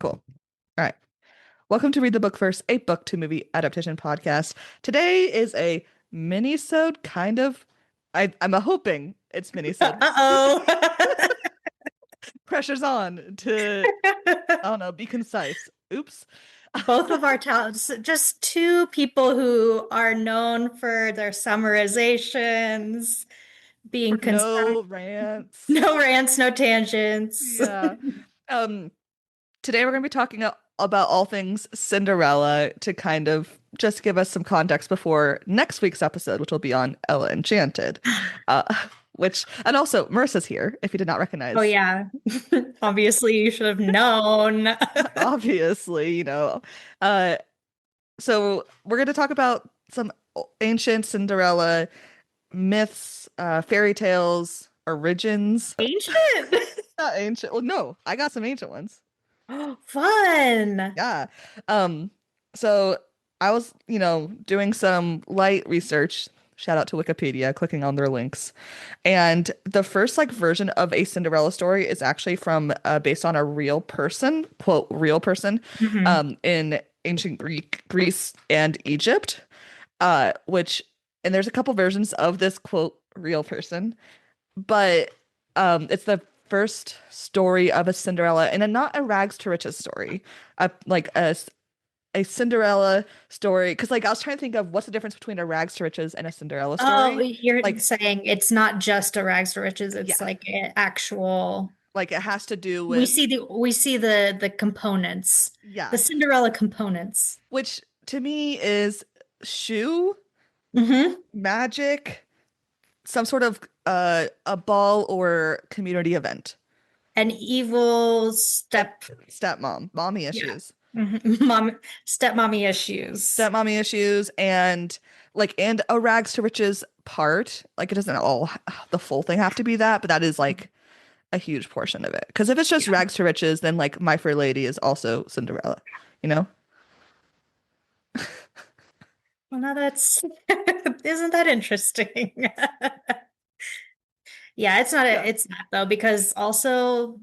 Cool. All right. Welcome to Read the Book First, a book to movie adaptation podcast. Today is a mini-sode, kind of. I'm hoping it's mini-sode. Uh-oh. Pressure's on to, I don't know, be concise. Oops. Both of our talents, just two people who are known for their summarizations, being concise. No rants. No rants, no tangents. Yeah. Um, Today we're going to be talking about all things Cinderella to kind of just give us some context before next week's episode, which will be on Ella Enchanted. Uh, and also Marissa's here, if you did not Oh, recognize. yeah. Obviously, you should have known. Obviously, you know. Uh, so we're going to talk about some ancient Cinderella myths, fairy tales, origins. Ancient. Not ancient. Well, no, I got some ancient ones. Fun. Yeah. Um, so I was, doing some light research. Shout out to Wikipedia, clicking on their links. And the first version of a Cinderella story is actually from based on a real person, quote, real person, Mhm. in ancient Greece and Egypt. And there's a couple versions of this quote real person, but it's the first story of a Cinderella and not a rags to riches story, like a Cinderella story. Because I was trying to think of what's the difference between a rags to riches and a Cinderella Oh, story. you're Like, saying it's not just a rags to riches, yeah, it's like an actual. like it has to do We with see the components, yeah, the Cinderella components. which to me is shoe, Hmm. magic, some sort of a ball or community event. An evil And step, stepmom, mommy yeah. issues. Mom, stepmommy issues. Stepmommy issues and a rags to riches part. Like it doesn't all the full thing have to be that, but that is like a huge portion of it. Because if it's just Yeah. rags to riches, then like My Fair Lady is also Cinderella, you know? Well, now that's isn't that interesting? Yeah, Yeah. it's not though, because also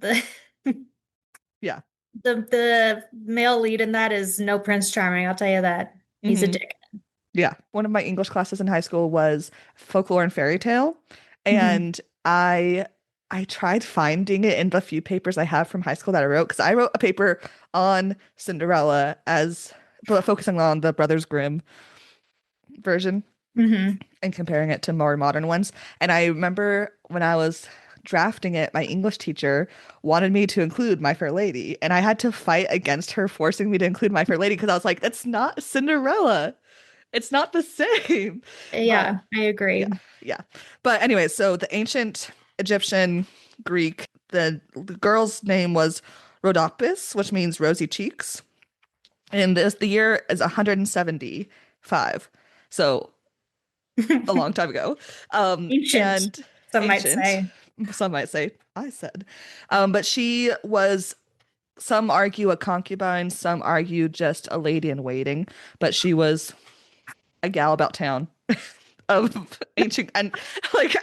Yeah. the male lead in that is no Prince Charming, I'll tell you that. He's a Hmm. dick. Yeah. One of my English classes in high school was folklore and fairy tale. Mhm. And I tried finding it in the few papers I have from high school that I wrote, because I wrote a paper on Cinderella but focusing on the Brothers Grimm version Mhm. and comparing it to more modern ones. And I remember when I was drafting it, my English teacher wanted me to include My Fair Lady, and I had to fight against her forcing me to include My Fair Lady because I was like, it's not Cinderella. It's not the same. But Yeah, I yeah, agree. yeah. But anyway, so the ancient Egyptian Greek, the girl's name was Rhodopis, which means rosy cheeks. And the year is 175. So a long time ago. Ancient, And some might ancient, say. some might say, I said. But she was, some argue a concubine, some argue just a lady in waiting, but she was a gal about town of ancient and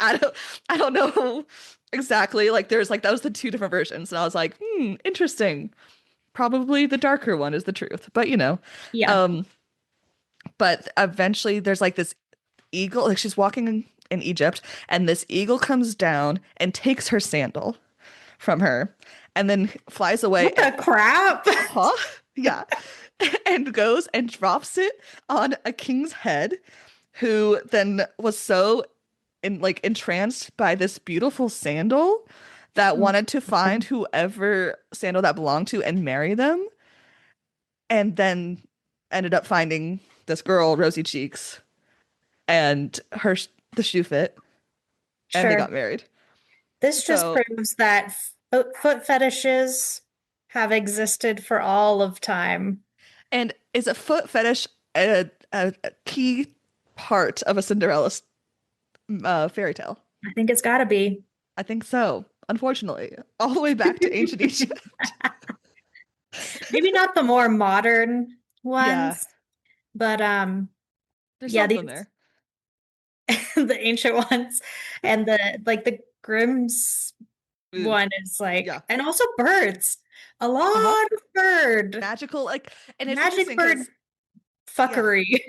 I don't know exactly. Like there's like that was the two different versions. And I was like, interesting. Probably the darker one is the truth. But Yeah. um, but eventually there's like this eagle, like she's walking in Egypt, and this eagle comes down and takes her sandal from her and then flies away What and the crap? huh? Yeah. And goes and drops it on a king's head who then was so entranced by this beautiful sandal that wanted to find whoever sandal that belonged to and marry them, and then ended up finding this girl, Rosy Cheeks, and the shoe fit, and they got Sure. married. This just So, proves that foot fetishes have existed for all of time. and is a foot fetish a key part of a Cinderella fairy tale? I think it's got to be. I think so. Unfortunately, all the way back to ancient Egypt. Maybe not the more modern Yeah, ones, but there's yeah, something these there. the ancient ones and the Grimm's. Ugh. one is like, Yeah. and also birds. A Uh-huh. lot of bird. Magical, like, and it's Magic interesting bird because yeah, fuckery.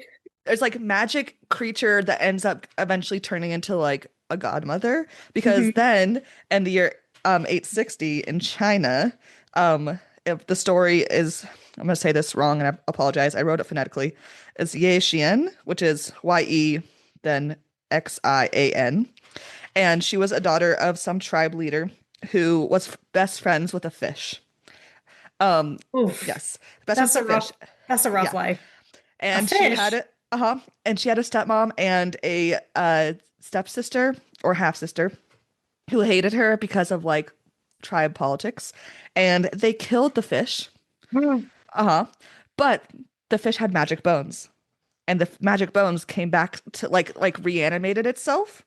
there's like magic creature that ends up eventually turning into like a godmother because Mhm. then in the year 860 in China, if the story is, I'm gonna say this wrong and I apologize, I wrote it phonetically, is Ye Xian, which is Y-E then Xian, and she was a daughter of some tribe leader who was best friends with a fish. Um, Oof. yes, best friends That's with a a fish. that's a rough Yeah, life. A and she had fish. it, and she had a stepmom and a stepsister or half sister who hated her because of like tribe politics, and they killed the fish. Mm. Uh-huh. But the fish had magic bones, and the magic bones came back to like reanimated itself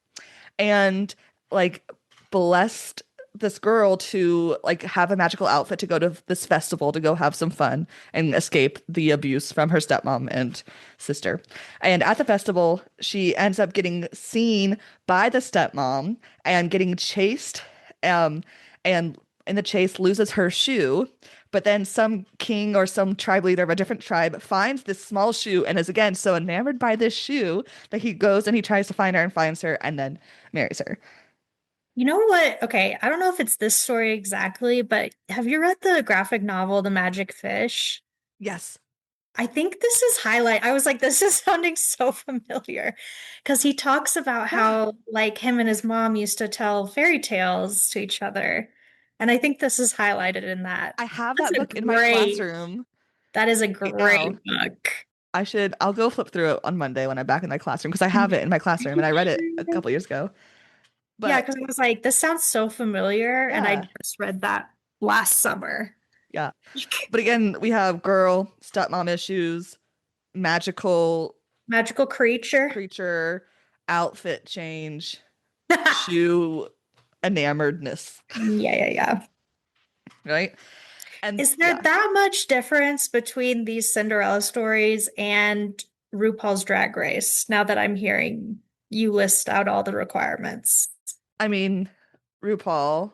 and like blessed this girl to like have a magical outfit to go to this festival to go have some fun and escape the abuse from her stepmom and sister. And at the festival, she ends up getting seen by the stepmom and getting chased, and in the chase loses her shoe. But then some king or some tribe leader of a different tribe finds this small shoe and is again so enamored by this shoe that he goes and he tries to find her and finds her and then marries her. You know what? Okay, I don't know if it's this story exactly, but have you read the graphic novel The Magic Fish? Yes. I think this is highlight. I was like, this is sounding so familiar because he talks about Yeah. how like him and his mom used to tell fairy tales to each other. And I think this is highlighted in that. I have That's that a book in my great, classroom that is a right now. great book. I'll go flip through it on Monday when I'm back in my classroom because I have it in my classroom and I read it a couple years ago. Yeah, But because I was like, this sounds so familiar, and I yeah, just read that last summer. yeah. But again, we have girl, stepmom issues, magical Magical creature. creature, outfit change, shoe enamoredness, Yeah, yeah, yeah. right? And Is there yeah, that much difference between these Cinderella stories and RuPaul's Drag Race now that I'm hearing you list out all the requirements? I mean, RuPaul,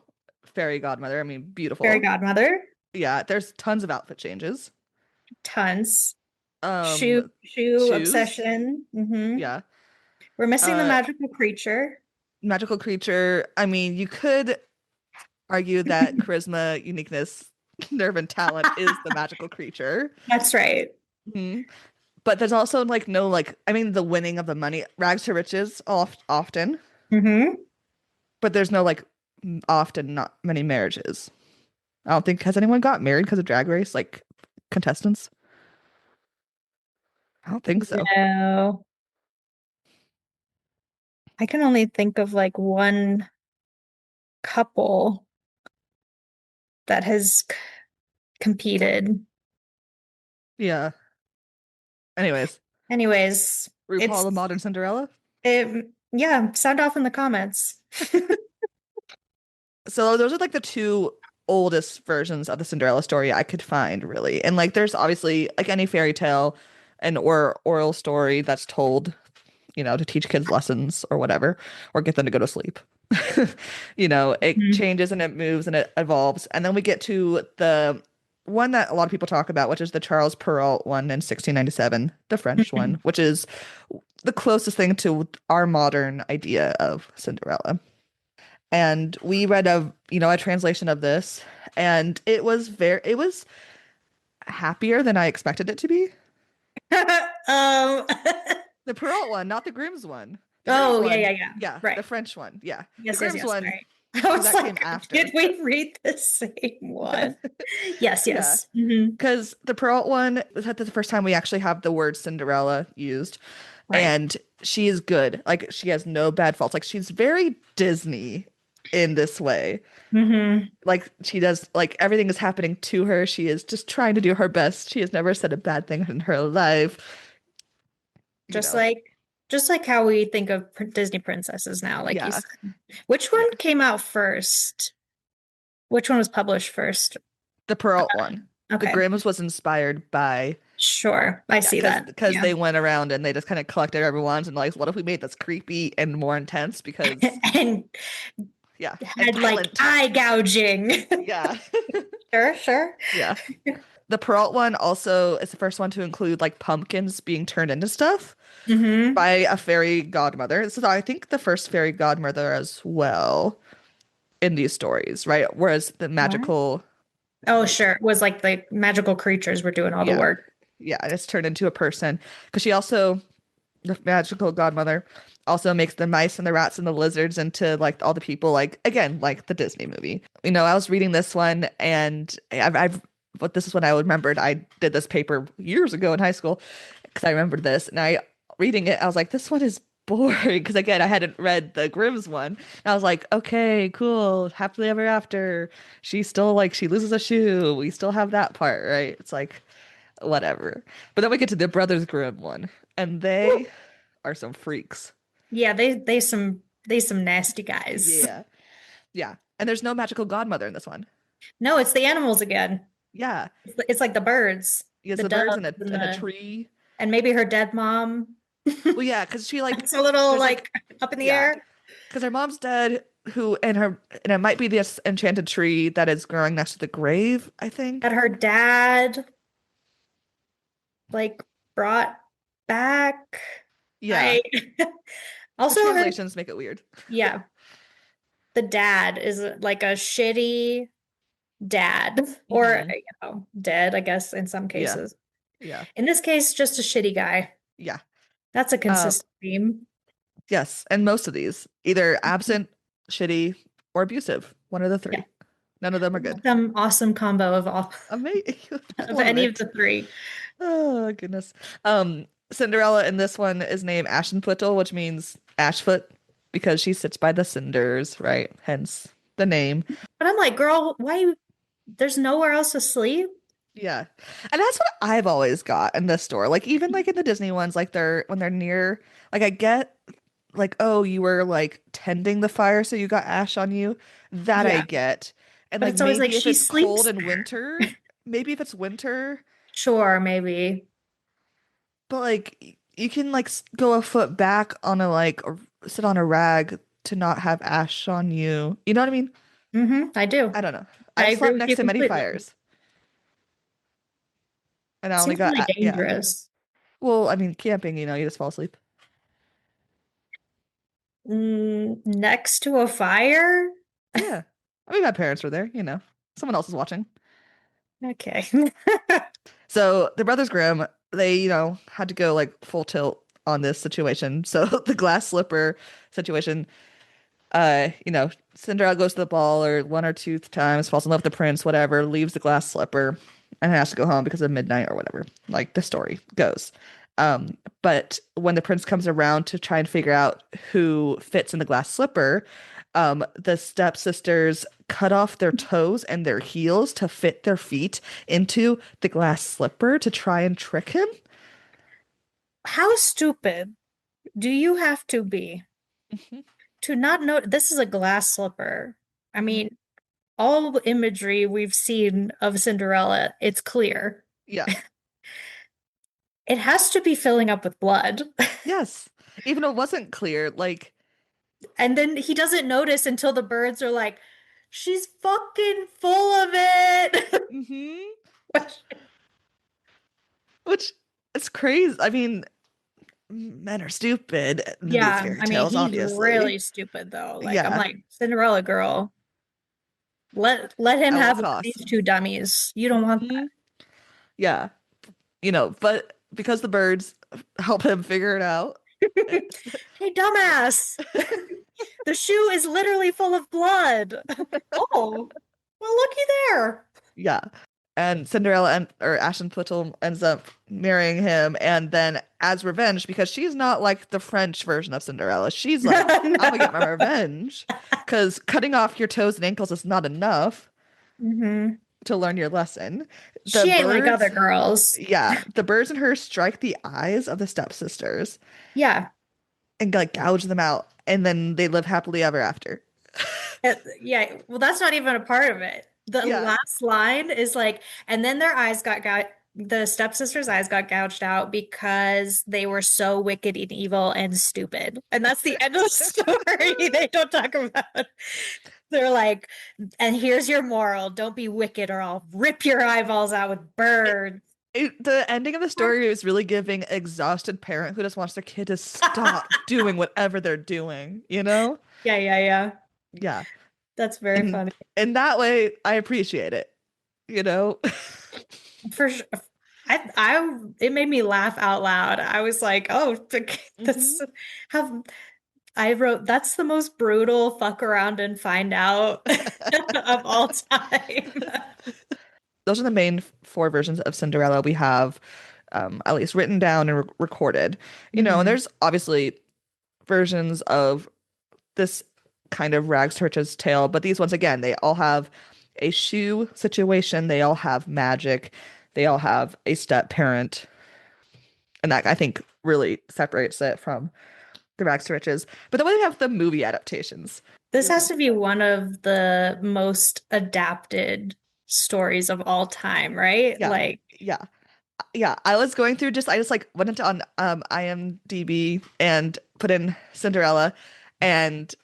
fairy godmother, I mean, Fairy beautiful. Godmother, Yeah, there's tons of outfit changes. tons. Um, Shoe shoes, obsession. yeah. We're missing the Uh, magical creature. magical creature. I mean, you could argue that charisma, uniqueness, nerve, and talent is the magical creature. That's right. Mhm. But there's also like no like I mean the winning of the money, rags to riches often, Hmm. but there's no like often not many marriages. I don't think has anyone got married because of Drag Race, like contestants. I don't think so. No, I can only think of like one couple that has competed. Yeah. Anyways, Anyways, RuPaul it's the Modern Cinderella. yeah, sound off in the comments. So those are like the two oldest versions of the Cinderella story I could find, really. And like there's obviously like any fairy tale and or oral story that's told, to teach kids lessons or whatever, or get them to go to sleep. It Mhm. changes and it moves and it evolves. And then we get to the one that a lot of people talk about, which is the Charles Perrault one in 1697, the French one, which is the closest thing to our modern idea of Cinderella. And we read a translation of this, and it was happier than I expected it to be. Um, The Perrault one, not the Grimm's one. The Grimm's oh yeah, one, yeah, yeah. yeah, the Right. French one, yeah. The Yes, yes, Grimm's yes. one, Right. I because was that came like, did after. we read the same one? Yes, Yeah, yes. Hmm. because the Perrault one was the first time we actually have the word Cinderella used, Right. and she is good. Like she has no bad faults. Like she's very Disney in this way. Hmm. Like she does, like everything is happening to her. She is just trying to do her best. She has never said a bad thing in her life, you Just know. like just like how we think of Disney princesses now, like you Yeah, said. Which yeah. one came out first? Which one was published first? The Perrault one. The Okay. Grimm's was inspired by Sure. I yeah, see because that. because Yeah. they went around and they just kind of collected everyone's and like, what if we made this creepy and more intense? Because And Yeah, and had like violent. eye gouging. Yeah. Sure, sure. Yeah. The Peralt one also is the first one to include like pumpkins being turned into stuff Hmm. by a fairy godmother. This is, I think, the first fairy godmother as well in these stories, right? Whereas the What? magical, Oh, like, sure. It was like the magical creatures were doing all the yeah, work. yeah, and it's turned into a person because she also, the magical godmother, also makes the mice and the rats and the lizards into like all the people, like again, like the Disney movie. I was reading this one and but this is when I remembered I did this paper years ago in high school because I remembered this and I reading it, I was like, this one is boring because again, I hadn't read the Grimm's one. And I was like, okay, cool, happily ever after. She still like she loses a shoe. We still have that part, right? It's like whatever. But then we get to the Brothers Grimm one, and Woo. they are some freaks. Yeah, they some nasty guys. Yeah. Yeah. And there's no magical godmother in this one. No, it's the animals again. Yeah. It's like the birds, He has the the birds and doves, and a the tree. and maybe her dead mom. Well, yeah, because she like It's a little there's like like up in the yeah, air. because her mom's dead. Who and it might be this enchanted tree that is growing next to the grave, I think. That her dad like brought back. Yeah. I The also heard, translations make it weird. yeah, the dad is like a shitty dad, or Hmm. dead, I guess in some Yeah. cases. Yeah. In this case, just a shitty guy. Yeah. That's a Um, consistent theme. yes, and most of these either absent, shitty, or abusive. One of the Yeah, three. None of them are good. some awesome combo of all Amazing. of Love any of it. the three. Oh goodness. Cinderella in this one is named Ashenfootle, which means Ashfoot, because she sits by the cinders, right? Hence the name. But I'm like, girl, there's nowhere else to sleep? Yeah. And that's what I've always got in this store. Like even like in the Disney ones, like they're when they're near, like I get like, oh, you were like tending the fire, so you got ash on you. That I Yeah. get. And But like it's always like maybe if she it's cold sleeps in there. winter, maybe if it's winter, Sure, maybe. but like you can like go a foot back on a like or sit on a rag to not have ash on you. You know what I mean? I do. I don't know. I I've agree slept with next you to many completely. fires and I only Seems got really yeah. dangerous. Well, I mean, camping, you just fall asleep. Next to a fire? Yeah. I mean, my parents were there, Someone else is watching. Okay. So the Brothers Grimm, they, had to go like full tilt on this situation. So the glass slipper situation, Cinderella goes to the ball or one or two times, falls in love with the prince, whatever, leaves the glass slipper and has to go home because of midnight or whatever. Like the story goes. But when the prince comes around to try and figure out who fits in the glass slipper, the stepsisters cut off their toes and their heels to fit their feet into the glass slipper to try and trick him. How stupid do you have to be Mhm, to not know this is a glass slipper? I mhm. mean, all the imagery we've seen of Cinderella, it's clear. Yeah. It has to be filling up with blood. Yes. Even though it wasn't clear, like, And then he doesn't notice until the birds are like, she's fucking full of it. hmm which is crazy. I mean, men are stupid in these Yeah, fairy I mean, tales, he's obviously. really stupid though. Like, I'm Yeah, like, Cinderella girl, let him at all have one of costs. these two dummies. You don't want Hmm. Yeah, but because the birds help him figure it out. that. Hey, dumbass. The shoe is literally full of blood. Oh, well, looky there. Yeah. And Cinderella or Aschenputtel ends up marrying him, and then as revenge, because she's not like the French version of Cinderella. She's like, I'm gonna get my No. revenge. Because cutting off your toes and ankles is not enough Hmm. to learn your lesson. The She ain't like other birds, girls. yeah, the birds and her strike the eyes of the stepsisters Yeah. and like gouge them out, and then they live happily ever after. Yeah. Well, that's not even a part of it. The Yeah. last line is like, and then their eyes got the stepsister's eyes got gouged out because they were so wicked and evil and stupid. And that's the end of the story. They don't talk about. They're like, and here's your moral. Don't be wicked or I'll rip your eyeballs out with It, birds. the ending of the story is really giving exhausted parent who just wants their kid to stop doing whatever they're doing, you know? Yeah, yeah, yeah. Yeah. That's very And funny. in that way, I appreciate it, you know? For sure. It made me laugh out loud. I was like, oh, hmm that's how I wrote, that's the most brutal fuck around and find out of all time. Those are the main four versions of Cinderella we have, at least written down and recorded. You know, and Mhm. there's obviously versions of this kind of rags to riches tale, but these ones, again, they all have a shoe situation, they all have magic, they all have a step parent, and that I think really separates it from the rags to riches. But then we have the movie adaptations. This has to be one of the most adapted stories of all time, right? Yeah, Like, yeah. Yeah, I just like went into on IMDb and put in Cinderella, and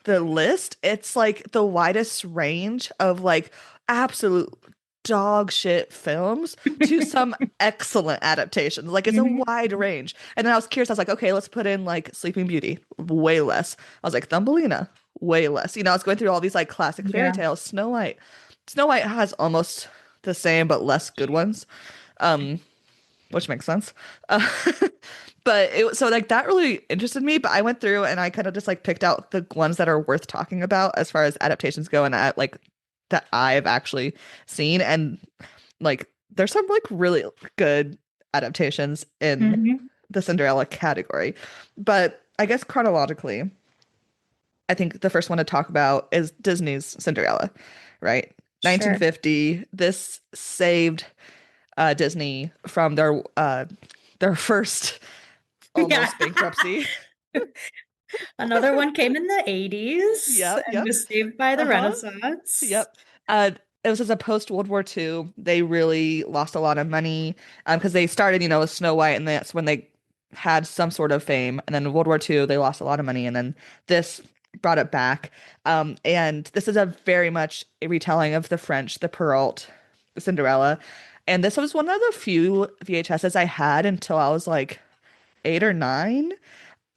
the list, it's like the widest range of like absolute dog shit films to some excellent adaptations. Like it's a Mhm. wide range. And then I was curious, I was like, okay, let's put in like Sleeping Beauty, way less. I was like, Thumbelina, way less. You know, I was going through all these like classic fairy Yeah. tales. Snow White. Snow White has almost the same but less good ones. Um, which makes sense. Uh, but so like that really interested me. But I went through and I kind of just like picked out the ones that are worth talking about as far as adaptations go, and like that I've actually seen, and like there's some like really good adaptations in Mhm. the Cinderella category. But I guess chronologically, I think the first one to talk about is Disney's Cinderella, right? Sure. 1950. This saved Disney from their first Yeah. almost bankruptcy. Another one came in the 80s Yep, and yep. was saved by the Uh-huh. Renaissance. Yep. It was as a post World War II. They really lost a lot of money because they started, you know, with Snow White, and that's when they had some sort of fame. And then in World War II, they lost a lot of money, and then this brought it back. And this is a very much a retelling of the French, the Perrault, the Cinderella. And this was one of the few VHSs I had until I was like 8 or 9,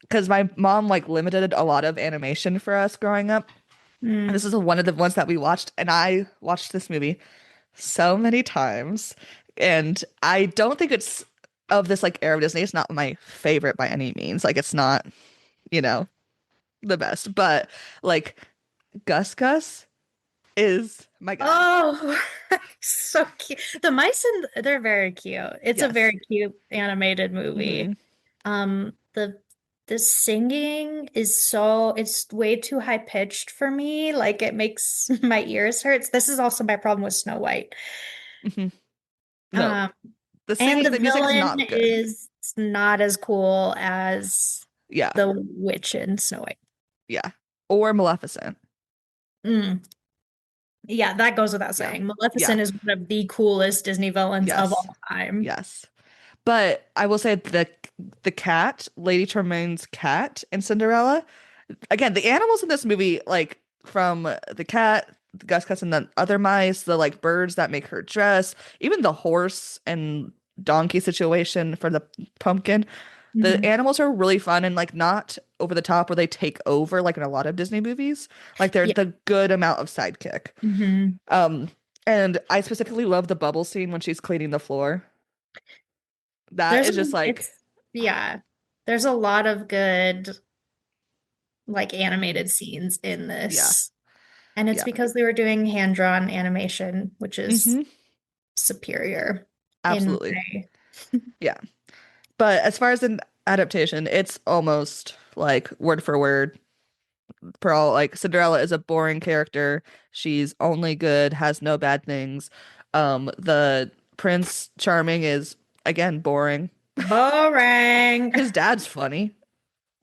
because my mom like limited a lot of animation for us growing up. And this Mm. is one of the ones that we watched, and I watched this movie so many times. And I don't think it's of this like era of Disney. It's not my favorite by any means. Like it's not, you know, the best. But like Gus Gus is my guy. Oh, so cute. The mice and they're very cute. It's a Yes. very cute animated movie. hmm The singing is so it's way too high pitched for me. Like it makes my ears hurt. This is also my problem with Snow White. hmm No, Um, the and singing, the the music's villain not good. is not as cool as Yeah. the witch in Snow White. Yeah. Or Maleficent. Mm. Yeah, that goes without Yeah. saying. Yeah. Maleficent is one of the coolest Disney villains of Yes. all time. Yes. But I will say the cat, Lady Tremaine's cat in Cinderella, again, the animals in this movie, like from the cat, the Gus Gus, and the other mice, the like birds that make her dress, even the horse and donkey situation for the pumpkin, the Mhm. animals are really fun and like not over the top where they take over like in a lot of Disney movies. Like they're Yeah. the good amount of sidekick. Mhm. Um, and I specifically love the bubble scene when she's cleaning the floor. That There's is just like, yeah. There's a lot of good like animated scenes in yeah, this. And it's yeah. because they were doing hand-drawn animation, which is hmm superior in Absolutely. my Yeah. But as far as an adaptation, it's almost like word for word. Pearl, like Cinderella is a boring character. She's only good, has no bad things. The Prince Charming is again boring. boring. His dad's funny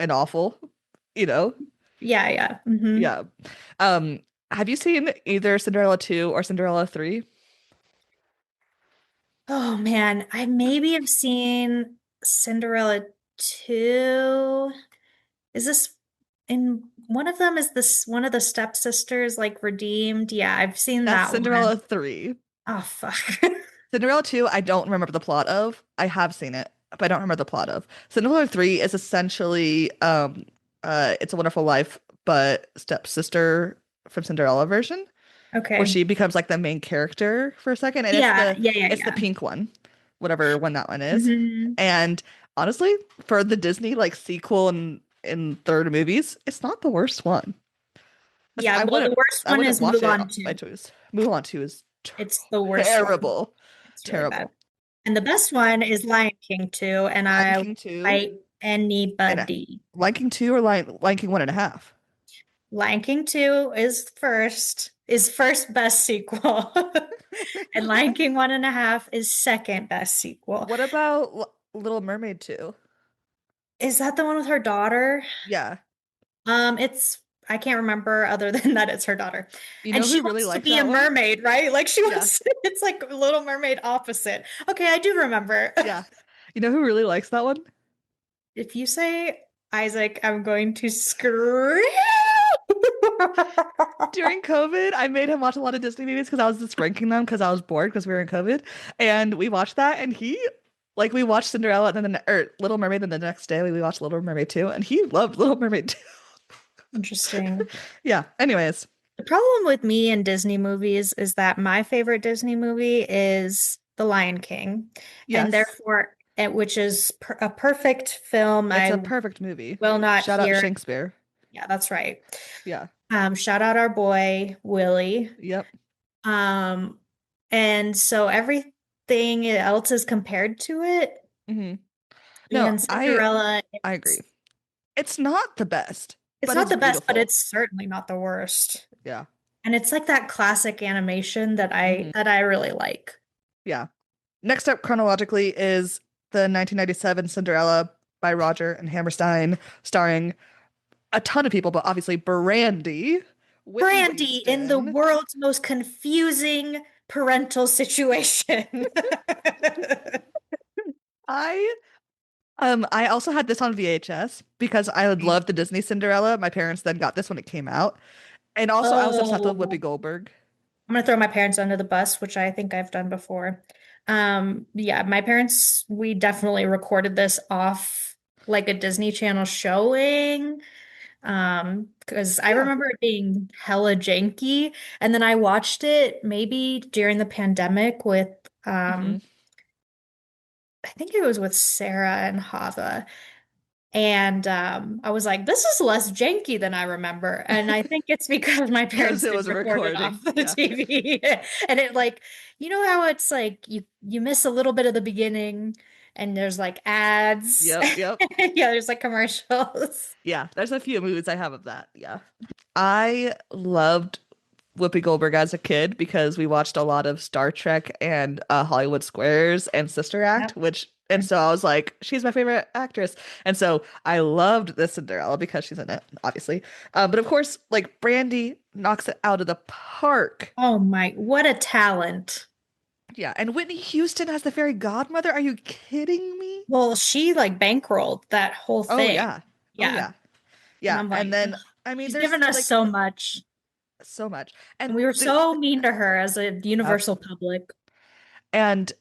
and awful, you know? Yeah, yeah. Yeah. Um, have you seen either Cinderella 2 or Cinderella 3? Oh man, I maybe have seen Cinderella 2. Is this in one of them? Is this one of the stepsisters like redeemed? Yeah, I've seen That's that Cinderella one. 3. Oh fuck. Cinderella 2, I don't remember the plot of. I have seen it, but I don't remember the plot of. Cinderella 3 is essentially It's a Wonderful Life, but stepsister from Cinderella version, where Okay. she becomes like the main character for a second, and Yeah, yeah, it's the yeah, pink one, whatever one that one yeah. is. And honestly, for the Disney like sequel and third movies, it's not the worst one. Yeah, well, the worst I one wouldn't is watch it Mulan by 2. choice. Mulan 2 is It's the worst one. terrible. It's really bad. Terrible. And the best one is Lion King 2, and Lion I King 2 fight and anybody. Lion King 2 or Lion King 1.5. Lion King 2 is first best sequel. And Lion King 1.5 is second best sequel. What about Little Mermaid 2? Is that the one with her daughter? Yeah. It's I can't remember other than that it's her daughter. You And know she who really wants to likes be a that one? mermaid, right? Like she Yeah. wants it's like Little Mermaid opposite. Okay, I do remember. Yeah. You know who really likes that one? If you say Isaac, I'm going to scream. During COVID, I made him watch a lot of Disney movies because I was just ranking them because I was bored because we were in COVID. And we watched that and we watched Cinderella and then or Little Mermaid and the next day we watched Little Mermaid 2 and he loved Little Mermaid 2. Interesting. Yeah. Anyways, The problem with me and Disney movies is that my favorite Disney movie is The Lion King, and yes. therefore, which is a perfect film. It's a I perfect movie. will not Shout out hear. Shakespeare. Yeah, that's right. Yeah. Shout out our boy Willie. Yep. Um, and so everything else is compared to it. hmm No, And Cinderella, I agree. It's not the best, it's but not it's the best, but beautiful. it's certainly not the worst. Yeah. And it's like that classic animation that I hmm that I really like. Yeah. Next up chronologically is the 1997 Cinderella by Roger and Hammerstein, starring a ton of people, but obviously Brandy, Whitney Brandy in the Houston. world's most confusing parental situation. I I also had this on VHS because I would love the Disney Cinderella. My parents then got this when it came out. And also I was obsessed with Whoopi Oh, Goldberg. I'm gonna throw my parents under the bus, which I think I've done before. Yeah, my parents, we definitely recorded this off like a Disney Channel showing. Because I Yeah. remember it being hella janky, and then I watched it maybe during the pandemic with hmm I think it was with Sarah and Hava. And I was like, this is less janky than I remember. And I think it's because my Because parents it did was a record it recording. off the Yeah. TV. And it like, you know how it's like you miss a little bit of the beginning and there's like ads. Yep, yep. Yeah, there's like commercials. Yeah, there's a few moods I have of that. Yeah. I loved Whoopi Goldberg as a kid because we watched a lot of Star Trek and Hollywood Squares and Sister Yep. Act, which and so I was like, she's my favorite actress. And so I loved this Cinderella because she's in it, obviously. But of course, like Brandy knocks it out of the park. Oh my, what a talent. Yeah, and Whitney Houston as the fairy godmother. Are you kidding me? Well, she like bankrolled that whole Oh thing. yeah. Oh Yeah. yeah. And Yeah. I'm And like, ugh, then I mean she's there's given us like so much. so much. And And we were so the mean to her as a yep. universal public. And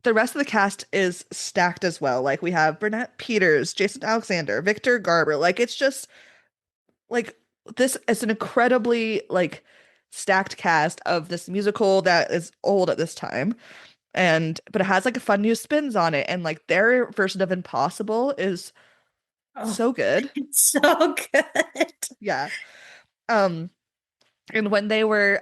the rest of the cast is stacked as well. Like we have Burnett Peters, Jason Alexander, Victor Garber. Like it's just like this is an incredibly like stacked cast of this musical that is old at this time. And but it has like a fun new spins on it. And like their version of Impossible is Oh, so good. it's so good. Yeah. Um and when they were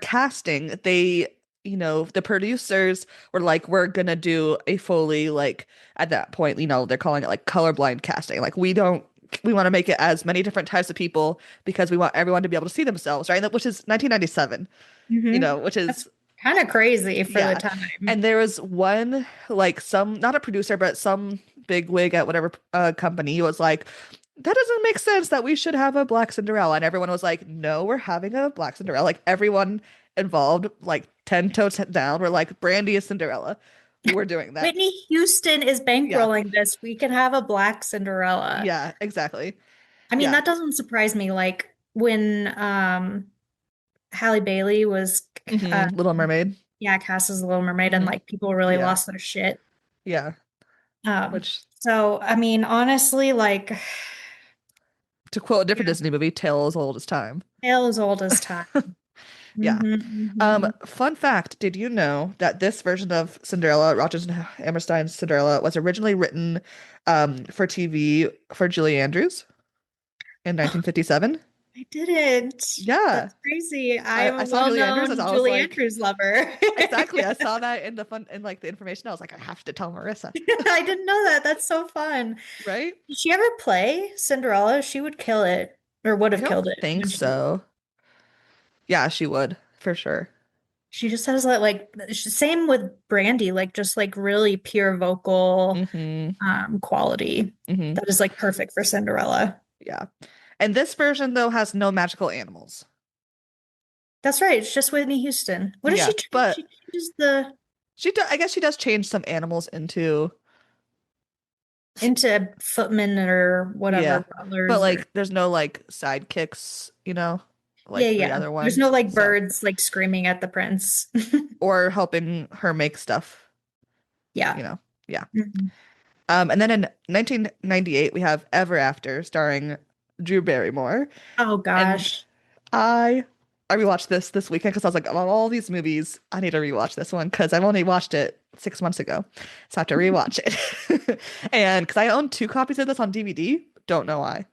casting, they the producers were like, we're gonna do a fully like at that point, they're calling it like colorblind casting. Like we want to make it as many different types of people because we want everyone to be able to see themselves, right? Which is 1997, Hmm. which That's is kind of crazy for the yeah. time. And there was one like some not a producer, but some big wig at whatever company was like, that doesn't make sense that we should have a Black Cinderella. And everyone was like, no, we're having a Black Cinderella. Like everyone involved, like 10 toes down. We're like, Brandy is Cinderella. We're doing that. Whitney Houston is Yeah. bankrolling this. We can have a Black Cinderella. Yeah, exactly. I mean, Yeah. that doesn't surprise me. Like when Halle Bailey was Little Mermaid. yeah, cast as the Little Mermaid and hmm like people really Yeah. lost their shit. Yeah. Um, Which, so I mean, honestly, like to quote a different yeah, Disney movie, tale as old as time. tale as old as time. Yeah. Hmm. Fun fact, did you know that this version of Cinderella, Rodgers and Hammerstein's Cinderella, was originally written for TV for Julie Andrews in 1957? I didn't. Yeah. That's crazy. I, I'm I a saw Julie Andrews as well-known I was Julie like, Andrews lover. exactly. I saw that in the fun in like the information. I was like, I have to tell Marissa. I didn't know that. That's so fun. Right? Did she ever play Cinderella? She would kill it, or would I have don't killed it think when so. Yeah, she would, for sure. she just has like same with Brandy, like just like really pure vocal hmm quality hmm that is like perfect for Cinderella. Yeah. And this version though has no magical animals. That's right. It's just Whitney Houston. What does Yeah, she change? She but changes the I guess she does change some animals into into footmen or whatever, yeah. But butlers or like there's no like sidekicks, yeah, like the yeah. other There's one. no like So birds like screaming at the prince. or helping her make stuff, Yeah. you know. Yeah. Mhm. And then in 1998 we have Ever After starring Drew Barrymore. Oh And gosh. I I rewatched this weekend because I was like, of all these movies, I need to rewatch this one because I've only watched it 6 months ago. So I have to rewatch it. And because I own two copies of this on DVD, don't know why.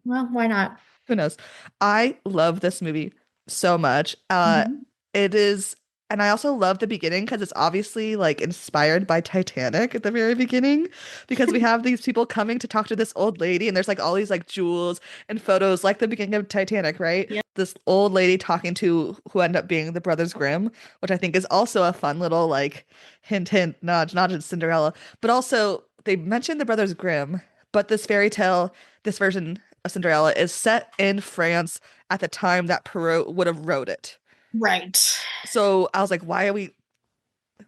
Well, why not? Who knows? I love this movie so much. Mhm. It is, and I also love the beginning because it's obviously like inspired by Titanic at the very beginning, because we have these people coming to talk to this old lady, and there's like all these like jewels and photos, like the beginning of Titanic, right? Yep. This old lady talking to who end up being the Brothers Grimm, which I think is also a fun little like hint, hint, nudge, not just Cinderella, but also they mentioned the Brothers Grimm, but this fairy tale, this version of Cinderella is set in France at the time that Perrault would have wrote it. Right. So I was like, why are we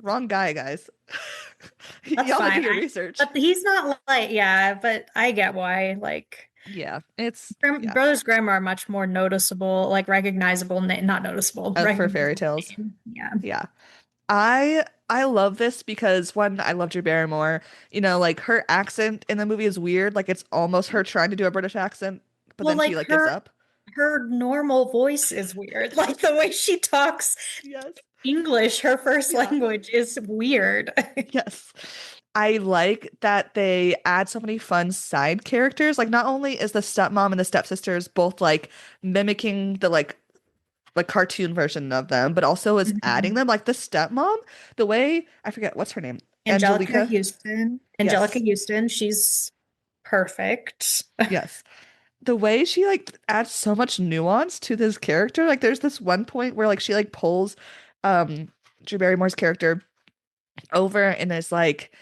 wrong guy, guys? That's Y'all need to fine. do your research. But he's not like, yeah, but I get why. Like Yeah, it's yeah. Brothers Grimm are much more noticeable, like recognizable, not noticeable, For fairy recognizable tales. name. Yeah. Yeah. I love this because one, I love Drew Barrymore. Like her accent in the movie is weird. Like it's almost her trying to do a British accent, but Well, then she like like gives up. her normal voice is weird. Like the way she talks Yes. English, her first Yeah. language is weird. Yes. I like that they add so many fun side characters. Like not only is the stepmom and the stepsisters both like mimicking the like cartoon version of them, but also is adding Mhm. them. Like the stepmom, the way I forget what's her name. Angelica Angelica. Houston. Angelica Yes. Houston, she's perfect. Yes. The way she like adds so much nuance to this character. Like there's this one point where like she like pulls um Drew Barrymore's character over and is like,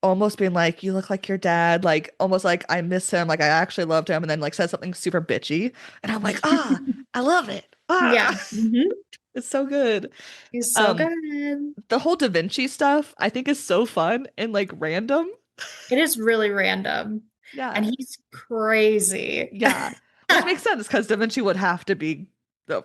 almost being like, you look like your dad, like almost like I miss him, like I actually loved him, and then like says something super bitchy. And I'm like, I love it. Yeah. Ah, it's so good. He's so Um, good. the whole Da Vinci stuff I think is so fun and like random. It is really random. And Yeah. he's crazy. Yeah. Which makes sense because Da Vinci would have to be Ooh,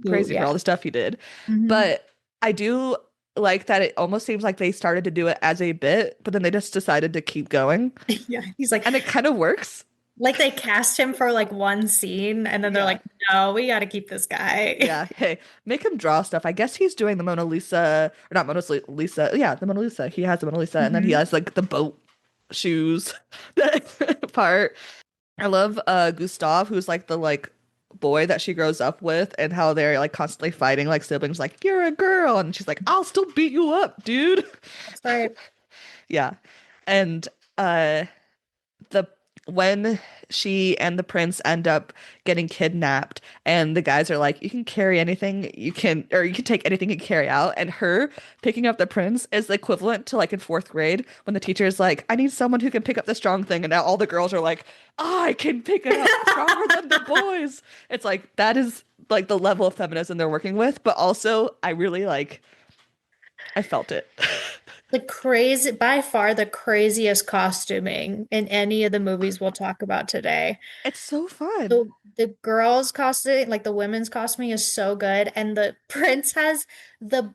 crazy for yeah. all the stuff he did. Hmm. But I do like that it almost seems like they started to do it as a bit, but then they just decided to keep going. Yeah. He's like, And it kind of works. they cast him for like one scene and then they're Yeah. like, no, we got to keep this guy. Yeah. Hey, make him draw stuff. I guess he's doing the Mona Lisa, or not Mona Lisa. Yeah, the Mona Lisa. He has the Mona Lisa, and then he Mhm. has like the boat shoes part. I love Gustav, who's like the like boy that she grows up with, and how they're like constantly fighting like siblings, like, you're a girl, and she's like, I'll still beat you up, dude. That's right. Yeah. And uh the when she and the prince end up getting kidnapped, and the guys are like, you can carry anything you can, or you can take anything you carry out. And her picking up the prince is the equivalent to like in fourth grade when the teacher is like, I need someone who can pick up the strong thing. And now all the girls are like, I can pick it up stronger than the boys. It's like, that is like the level of feminism they're working with. But also, I really like, I felt it. The crazy, by far the craziest costuming in any of the movies we'll talk about today. It's so fun. The girls' costume, like the women's costuming, is so good, and the prince has the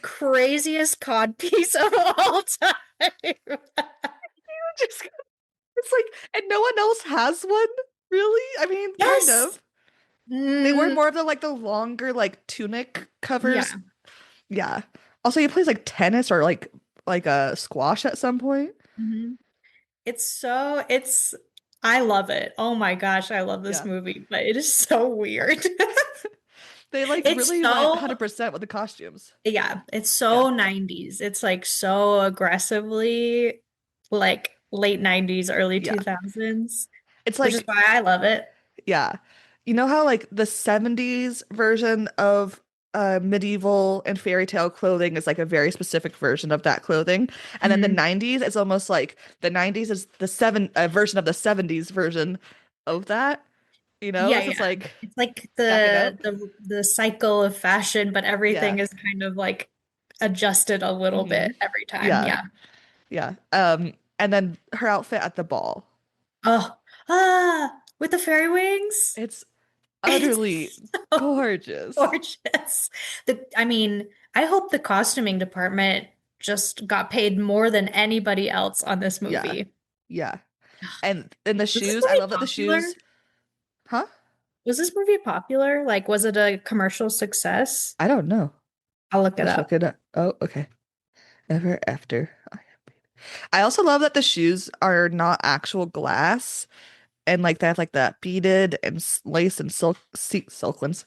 craziest codpiece of all time. Just it's like, and no one else has one, really? I mean, kind Yes. of. They wear Mm, more of the like the longer like tunic covers. yeah. Yeah. Also, he plays like tennis or like a squash at some point. Mhm. It's I love it. Oh my gosh, I love this Yeah. movie, but it is so weird. They like It's really went so 100% with the costumes. Yeah, it's Yeah. so 90s. It's like so aggressively like late 90s, early Yeah. 2000s, It's which is like, why I love it. yeah. You know how like the 70s version of medieval and fairy tale clothing is like a very specific version of that clothing. And then the Mhm. 90s it's almost like the 90s is the version of the 70s version of that. You know, Yeah, it's just yeah. like It's like back it up. the cycle of fashion, but Yeah. everything is kind of like adjusted a little Hmm. bit every time. Yeah. Yeah. Yeah. And then her outfit at the ball. Oh, with the fairy wings. It's utterly It's so gorgeous. gorgeous. I mean, I hope the costuming department just got paid more than anybody else on this Yeah. movie. Yeah. And the Was this shoes, I movie love that the popular? shoes, huh? Was this movie popular? Like, was it a commercial success? I don't know. I'll look it Let's look up. it up. Oh, okay. Ever after. I also love that the shoes are not actual glass and like they have like that beaded and lace and sequins.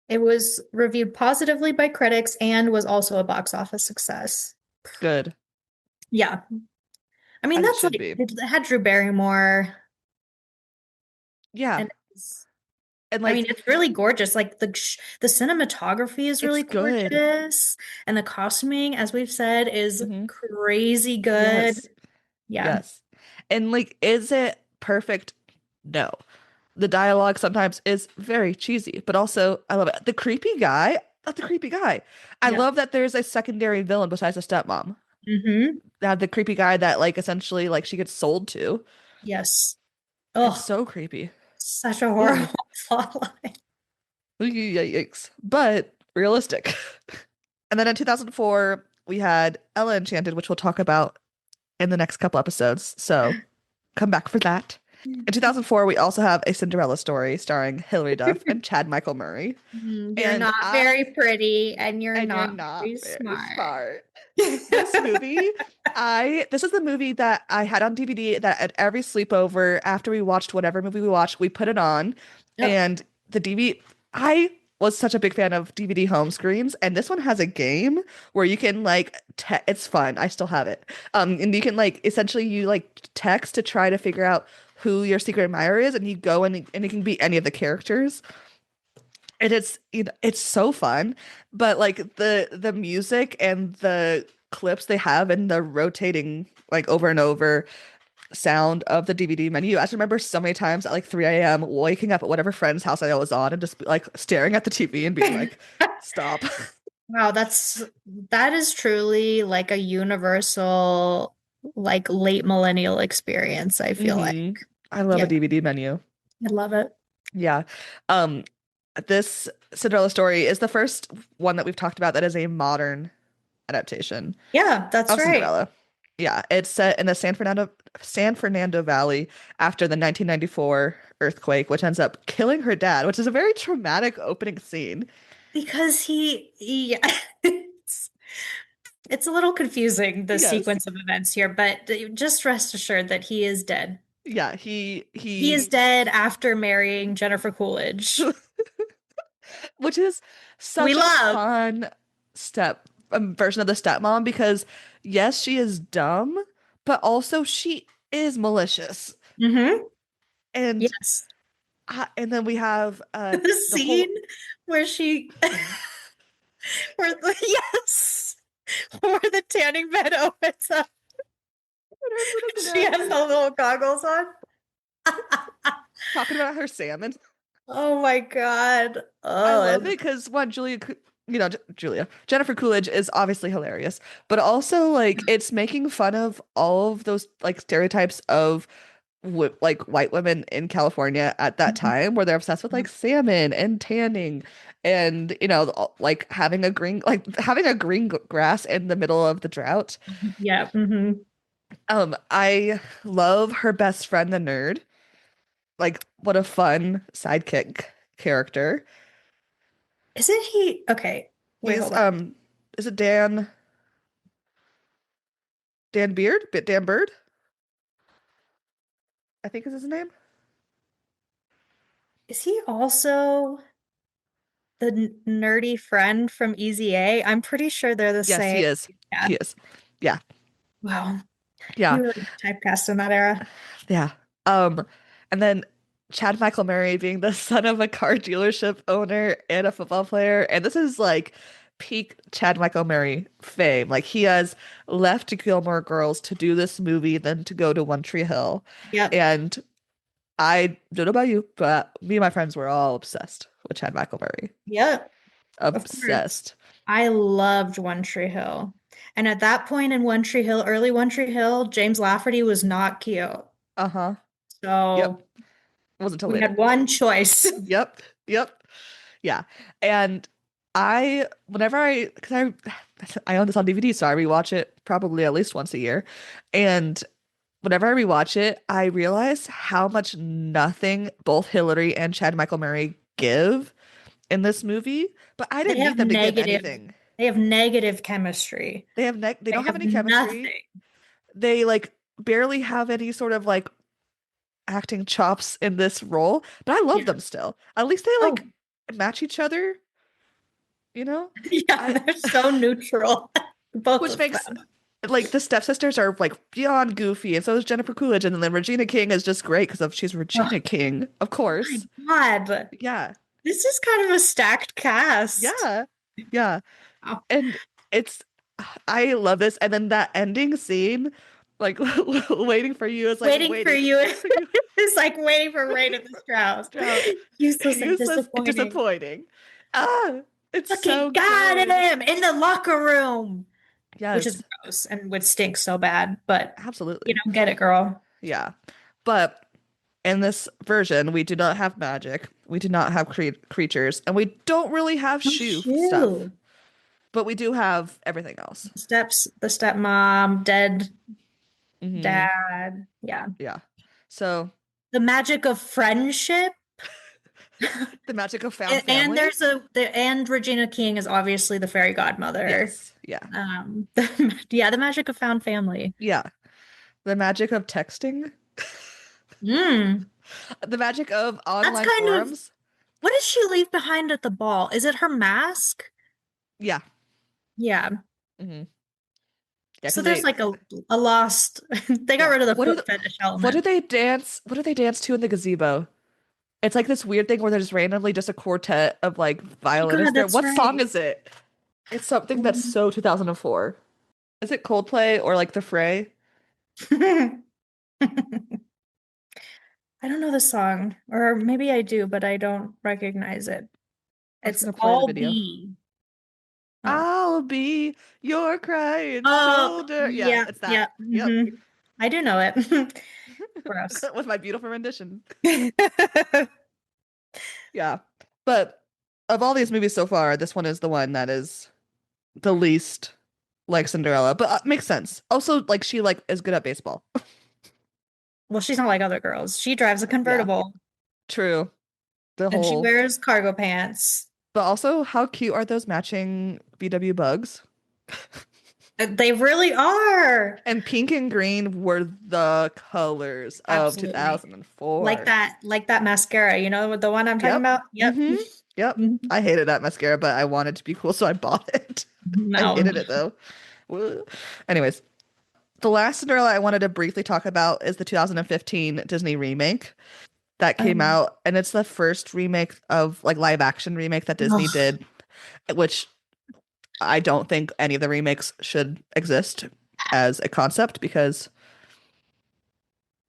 It was reviewed positively by critics and was also a box office success. Good, Yeah. I mean, as it that's should like, be. it had Drew Barrymore, Yeah. and And I mean, like it's really gorgeous. Like the cinematography is it's really good. gorgeous, and the costuming, as we've said, is Hmm. crazy good. Yes. Yeah. Yes. And like, is it perfect? No. The dialogue sometimes is very cheesy, but also I love it. The creepy guy, not the creepy guy. I Yeah. love that there's a secondary villain besides the stepmom. Hmm. That the creepy guy that like essentially like she gets sold to. Yes. It's Oh, so creepy. such a Ugh. horrible plotline. Yikes. But realistic. And then in 2004, we had Ella Enchanted, which we'll talk about in the next couple episodes. So come back for that. In 2004, we also have a Cinderella story starring Hilary Duff and Chad Michael Murray. You're And not very pretty, and you're you're not not very very smart. smart. This movie, this is the movie that I had on DVD that at every sleepover after we watched whatever movie we watched, we put it on. Yep. And the DVD, I was such a big fan of DVD home screens, and this one has a game where you can like it's fun. I still have it. And you can like essentially you like text to try to figure out who your secret admirer is, and you go and it can be any of the characters. And it's it's so fun, but like the music and the clips they have and the rotating like over and over sound of the DVD menu. I just remember so many times at like 3 a.m. waking up at whatever friend's house I was on and just like staring at the TV and being like, stop. Wow, that is truly like a universal, like late millennial experience, I feel like. Hmm. I love a Yeah, DVD menu. I love it. Yeah. Um, this Cinderella story is the first one that we've talked about that is a modern adaptation Yeah, that's of right. Cinderella. Yeah, it's set in the San Fernando Valley after the 1994 earthquake, which ends up killing her dad, which is a very traumatic opening scene. Because yeah, it's a little confusing, the Yes. sequence of events here, but just rest assured that he is dead. Yeah, He is dead after marrying Jennifer Coolidge. which is We such a love. fun step version of the stepmom because yes, she is dumb, but also she is malicious. Hmm. And Yes. and then we have The the whole scene where she, where the, yes, where the tanning bed opens up. She has the little goggles on. talking about her salmon. Oh my God. I Oh, love it because one, Julia, Jennifer Coolidge is obviously hilarious, but also like it's making fun of all of those like stereotypes of like white women in California at that time where they're obsessed with like salmon and tanning and like having a green grass in the middle of the drought. yeah. Hmm. I love her best friend, the nerd. Like, what a fun sidekick character. Isn't he? Okay. Wait, He's hold on. is it Dan Beard? Bit Dan Bird? I think is his name. Is he also the nerdy friend from Easy A? I'm pretty sure they're the Yes, same. he is. Yeah. He is. Yeah. Wow. Yeah. You really got typecast in that era. Yeah. Um, and then Chad Michael Murray being the son of a car dealership owner and a football player. And this is like peak Chad Michael Murray fame. Like he has left Gilmore Girls to do this movie, then to go to One Tree Hill. Yep. And I don't know about you, but me and my friends were all obsessed with Chad Michael Murray. Yep. Of course. Obsessed. I loved One Tree Hill. And at that point in One Tree Hill, early One Tree Hill, James Lafferty was not cute. Uh-huh. Yep. So It wasn't until we later. had one choice. Yep. Yep. Yeah. And because I own this on DVD, so I rewatch it probably at least once a year. And whenever I rewatch it, I realize how much nothing both Hillary and Chad Michael Murray give in this movie. But I They didn't need have them to give negative, anything. they have negative chemistry. They They don't have have any chemistry. nothing. They like barely have any sort of like acting chops in this role, but I love Yeah. them still. At least they Oh, like match each other, you know? yeah, I they're so neutral. Both which of makes them. like the stepsisters are like beyond goofy, and so is Jennifer Coolidge, and then Regina King is just great because of she's Oh Regina King, of my course. God. Yeah, This is kind of a stacked cast. yeah, yeah. Oh, And it's I love this. And then that ending scene, like waiting for you is like waiting for waiting you for you is like waiting for rain in the Strauss. drought. Useless and Useless and disappointing. disappointing. Ah, it's Fucking so got good. him in the locker room, which is Yes, gross and would stink so bad, but you absolutely. don't get it, girl. Yeah. But in this version, we do not have magic. We do not have creatures, and we don't really have Oh, shoe stuff. shoot. But we do have everything else. The stepmom, dead Hmm. dad. Yeah. Yeah. So The magic of friendship. the magic of found And family. there's and Regina King is obviously the fairy godmother. Yes. Yeah. Yeah, the magic of found family. Yeah. The magic of texting. Mm. The magic of That's online kind of forums. what does she leave behind at the ball? Is it her mask? Yeah. Yeah. Hmm. Yeah, So because there's they like a lost they got yeah. rid of the foot fetish What do element. they dance? What do they dance to in the gazebo? It's like this weird thing where there's randomly just a quartet of like Oh my violinists God, there. that's What song right. is it? It's something that's Um, so 2004. Is it Coldplay or like The Fray? I don't know the song, or maybe I do, but I don't recognize it. I'm just It's gonna play the all video. B. Oh. I'll be your crying Oh, shoulder. Yeah, yeah, it's yeah. that. Yep. I do know it. Gross. With my beautiful rendition. Yeah. But of all these movies so far, this one is the one that is the least like Cinderella, but makes sense. Also, like she like is good at baseball. Well, she's not like other girls. She drives a Yeah, convertible true. The and she whole, wears cargo pants. but also how cute are those matching VW bugs? They really are. And pink and green were the colors of Absolutely. 2004. Like that mascara, you know, the one I'm talking Yep. about? Yep. Mm-hmm. Yep. Mhm. I hated that mascara, but I wanted to be cool, so I bought it. I No. hated it though. Woo. Anyways, The last Cinderella I wanted to briefly talk about is the 2015 Disney remake that came Um, out, and it's the first remake of like live action remake that Disney ugh. did, which I don't think any of the remakes should exist as a concept because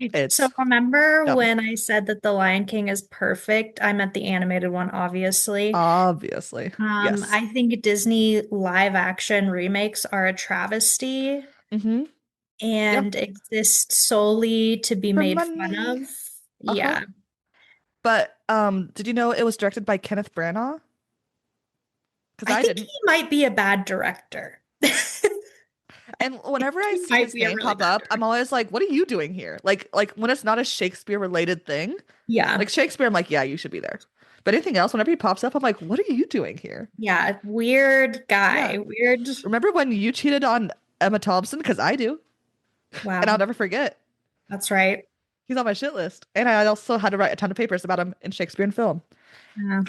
So it's remember dumb. when I said that The Lion King is perfect? I meant the animated one, obviously. Obviously. Yes. I think Disney live action remakes are a travesty Mm-hmm. Yeah. and exist solely to be For made fun money. of. Uh-huh. Yeah. But did you know it was directed by Kenneth Branagh? Because I I think he didn't. might be a bad director. And whenever I He see might his be a name really pop bad up, I'm director. always like, what are you doing here? Like when it's not a Shakespeare related thing, Yeah. like Shakespeare, I'm like, yeah, you should be there. But anything else, whenever he pops up, I'm like, what are you doing here? Yeah. Weird Yeah. guy. Weird. Remember when you cheated on Emma Thompson? Because I do. And I'll Wow. never forget. That's right. He's on my shit list. And I also had to write a ton of papers about him in Shakespeare and film. Yeah.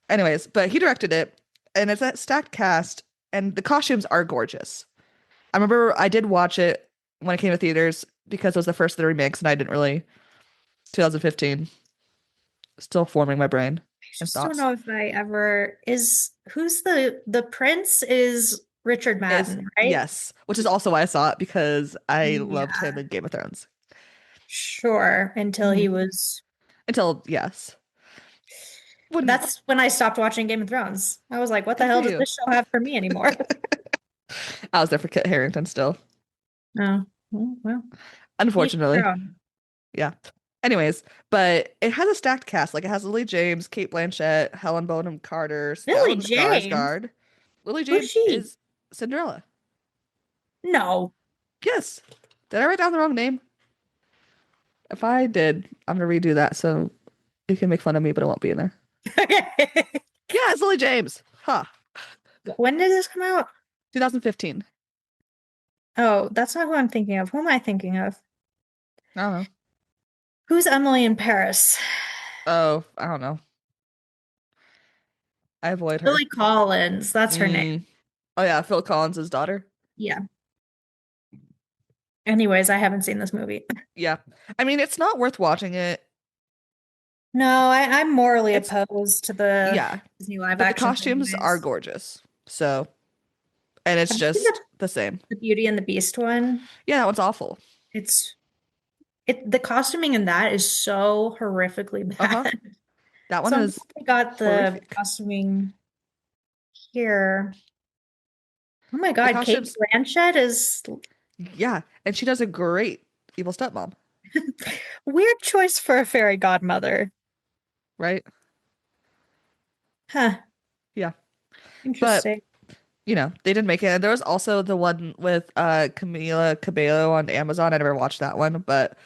Anyways, but he directed it, and it's a stacked cast, and the costumes are gorgeous. I remember I did watch it when it came to theaters because it was the first of the remakes, and I didn't really 2015, still forming my brain I and just don't thoughts. know if I ever is who's the prince is Richard Is Madden, right? yes, which is also why I saw it because I loved him Yeah, in Game of Thrones. sure. Until he Hmm. was. Until yes, when That's when I stopped watching Game of Thrones. I was like, what the good for hell does you. this show have for me anymore? I was there for Kit Harington still, Oh, well, each their unfortunately. own. Yeah. Anyways, but it has a stacked cast. Like it has Lily James, Kate Blanchett, Helen Bonham Carter, Lily Stellan James? Skarsgård. Lily Who's James she? is Cinderella. No. Yes. Did I write down the wrong name? If I did, I'm gonna redo that so you can make fun of me, but it won't be in there. Okay. Yeah, it's Lily James. Huh. When did this come out? 2015. Oh, that's not who I'm thinking of. Who am I thinking of? I don't know. Who's Emily in Paris? Oh, I don't know. I avoid her. Lily Collins. That's her name. Mm. Oh yeah, Phil Collins' daughter. Yeah. Anyways, I haven't seen this movie. Yeah. I mean, it's not worth watching it. No, I'm morally It's opposed to the yeah, Disney live but the actions costumes are anyways. gorgeous. So, and it's Have you seen the, just the same. the Beauty and the Beast one? Yeah, that one's awful. It's the costuming in that is so horrifically Uh-huh. bad. That one So I'm is glad they got the horrific. costuming here. Oh my The God, Kate costumes, Blanchett is yeah, and she does a great evil stepmom, weird choice for a fairy godmother. right? Huh, Yeah. But, interesting. they didn't make it. And there was also the one with Camila Cabello on Amazon. I never watched that one, but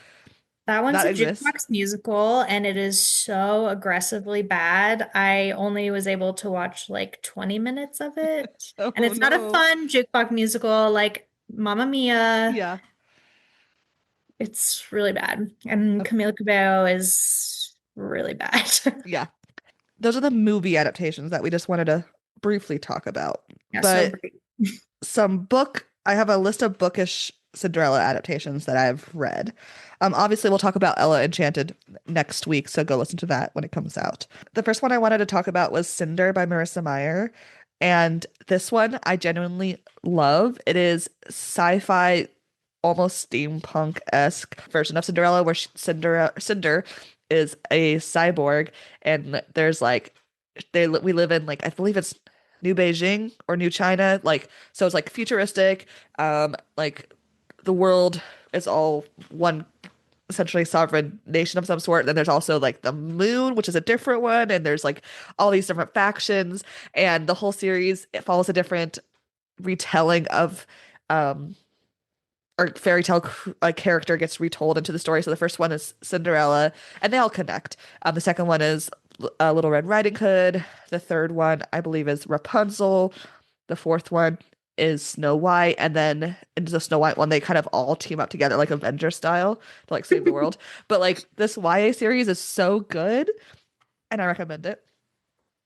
That one's that a exists. jukebox musical and it is so aggressively bad. I only was able to watch like 20 minutes of it. And Oh it's not a no. fun jukebox musical like Mamma Mia. Yeah. It's really bad. And Uh, Camila Cabello is really bad. yeah. Those are the movie adaptations that we just wanted to briefly talk about. Yeah, so But great. I have a list of bookish Cinderella adaptations that I've read. Obviously, we'll talk about Ella Enchanted next week, so go listen to that when it comes out. The first one I wanted to talk about was Cinder by Marissa Meyer. And this one I genuinely love. It is sci-fi, almost steampunk-esque version of Cinderella, where Cinder is a cyborg, and there's like we live in like I believe it's New Beijing or New China, like so it's like futuristic, like the world is all one essentially sovereign nation of some sort. Then there's also like the moon, which is a different one, and there's like all these different factions, and the whole series it follows a different retelling of um or fairy tale character gets retold into the story. So the first one is Cinderella, and they all connect. The second one is Little Red Riding Hood. The third one, I believe, is Rapunzel. The fourth one is Snow White, and then into the Snow White one, they kind of all team up together like Avenger style to like save the world. But like this YA series is so good, and I recommend it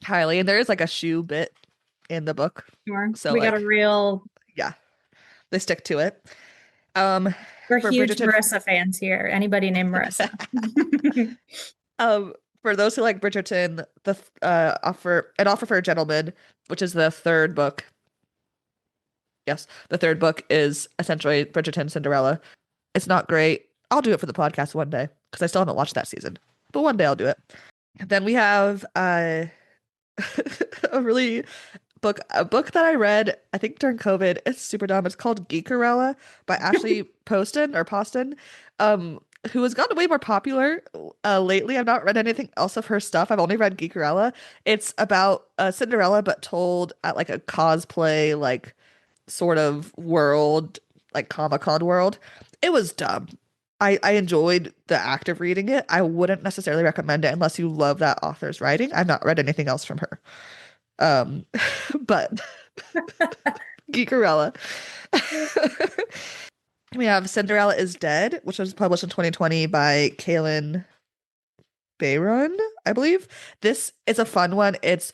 highly. And there is like a shoe bit in the book, Sure. so We got a like real yeah, they stick to it. Um, We're for huge Bridgerton, Marissa fans here. Anybody named Marissa? um, for those who like Bridgerton, the offer for a gentleman, which is the third book. Yes, the third book is essentially Bridgerton Cinderella. It's not great. I'll do it for the podcast one day because I still haven't watched that season, but one day I'll do it. Then we have a a book that I read, I think during COVID. It's super dumb. It's called Geekerella by Ashley Poston, who has gotten way more popular lately. I've not read anything else of her stuff. I've only read Geekerella. It's about Cinderella, but told at like a cosplay, like sort of world, like Comic-Con world. It was dumb. I enjoyed the act of reading it. I wouldn't necessarily recommend it unless you love that author's writing. I've not read anything else from her. Um, but Geekerella. We have Cinderella is Dead, which was published in 2020 by Kaylin Bayron, I believe. This is a fun one. It's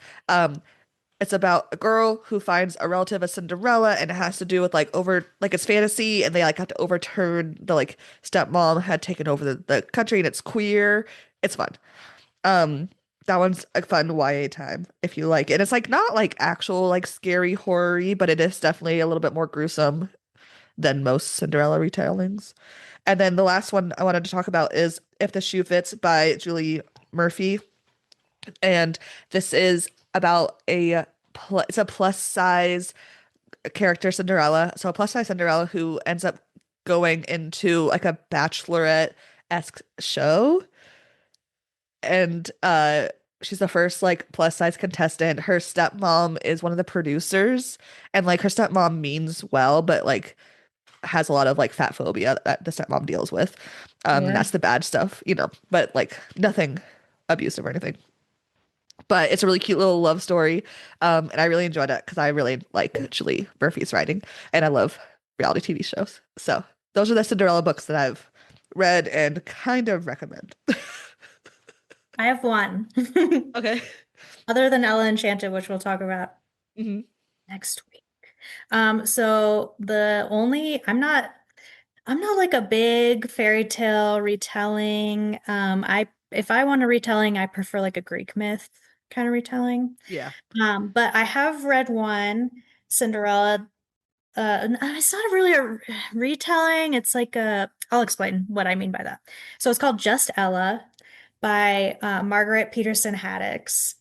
about a girl who finds a relative of Cinderella, and it has to do with like it's fantasy, and they like have to overturn the like stepmom had taken over the country, and it's queer. It's fun. Um, that one's a fun YA time if you like it. And it's like not like actual like scary horror-y, but it is definitely a little bit more gruesome than most Cinderella retellings. And then the last one I wanted to talk about is If the Shoe Fits by Julie Murphy. And this is about it's a plus size character Cinderella. So a plus size Cinderella who ends up going into like a bachelorette-esque show. And she's the first like plus size contestant. Her stepmom is one of the producers, and like her stepmom means well, but like has a lot of like fat phobia that the stepmom deals with. Yeah. That's the bad stuff, but like nothing abusive or anything. But it's a really cute little love story. And I really enjoyed it because I really like Julie Murphy's writing and I love reality TV shows. So those are the Cinderella books that I've read and kind of recommend. I have one. Okay. Other than Ella Enchanted, which we'll talk about Hmm. next week. So the only I'm not like a big fairy tale retelling. I if I want a retelling, I prefer like a Greek myth kind of retelling. Yeah. But I have read one, Cinderella. It's not really a retelling. It's like I'll explain what I mean by that. So it's called Just Ella by Margaret Peterson Haddix.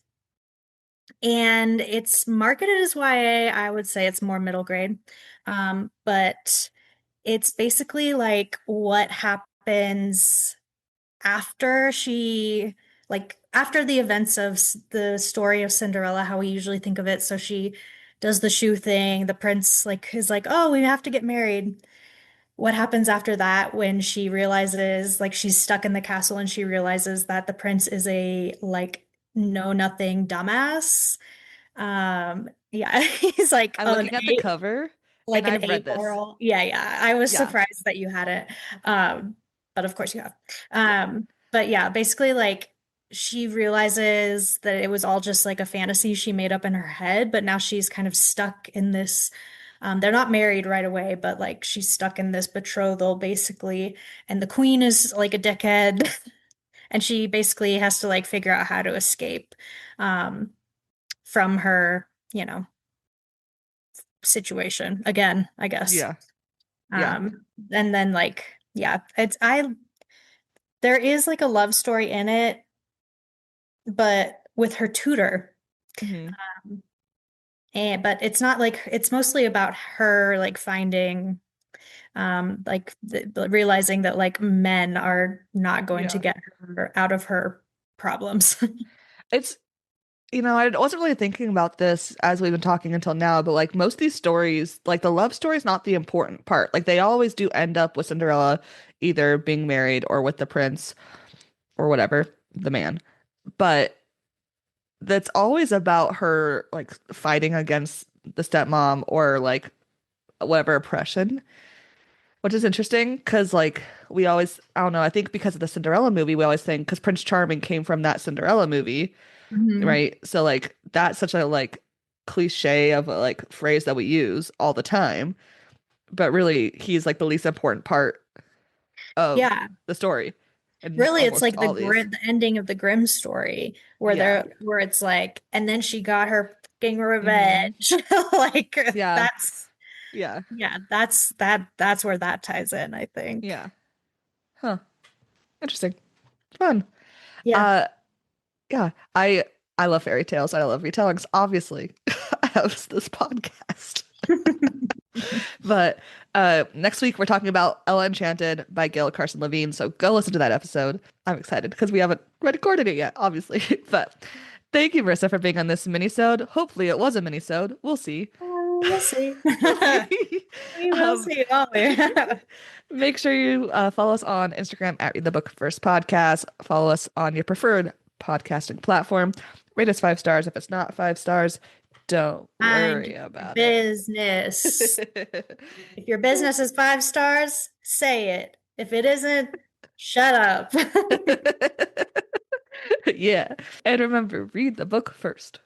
And it's marketed as YA. I would say it's more middle grade. But it's basically like what happens after after the events of the story of Cinderella, how we usually think of it. So she does the shoe thing. The prince like is like, "Oh, we have to get married." What happens after that when she realizes like she's stuck in the castle and she realizes that the prince is a like know nothing dumbass. Yeah, he's I'm looking at the cover and like an I've read this. amoral. Yeah, yeah. I was Yeah. surprised that you had it. But of course you have. Yeah. But yeah, basically like she realizes that it was all just like a fantasy she made up in her head, but now she's kind of stuck in this they're not married right away, but like she's stuck in this betrothal basically, and the queen is like a dickhead, and she basically has to like figure out how to escape um from her, situation again, I guess. Yeah. Yeah. And then like, yeah, there is like a love story in it, but with her tutor. Hmm. Um, but it's not like it's mostly about her like finding like realizing that like men are not going to Yeah. get her out of her problems. It's I wasn't really thinking about this as we've been talking until now, but like most of these stories, like the love story is not the important part. Like they always do end up with Cinderella either being married or with the prince or whatever, the man. But that's always about her like fighting against the stepmom or like whatever oppression, which is interesting because like we always, I don't know, I think because of the Cinderella movie, we always think because Prince Charming came from that Cinderella movie, Mhm. right? So like that's such a like cliche of a like phrase that we use all the time. but really he's like the least important part of Yeah. the story in Really, it's almost like the all these. Grim, the ending of the Grimm story where Yeah. where it's like, and then she got her fucking Hmm. revenge. Like Yeah. that's Yeah. yeah, that's where that ties in, I think. Yeah. Huh. Interesting. Fun. Yeah. Uh yeah, I love fairy tales. I love retellings. Obviously, I host this podcast. But next week we're talking about Ella Enchanted by Gail Carson Levine. So go listen to that episode. I'm excited because we haven't recorded it yet, obviously. But thank you, Marissa, for being on this mini-sode. Hopefully it was a mini-sode. We'll see. We'll see. We'll see. We will Um, see, won't we? make sure you follow us on Instagram at Read the Book First Podcast. Follow us on your preferred podcasting platform. Rate us 5 stars. If it's not 5 stars, don't Mind worry your about business. it. If your business is 5 stars, say it. If it isn't, shut up. Yeah. And remember, read the book first.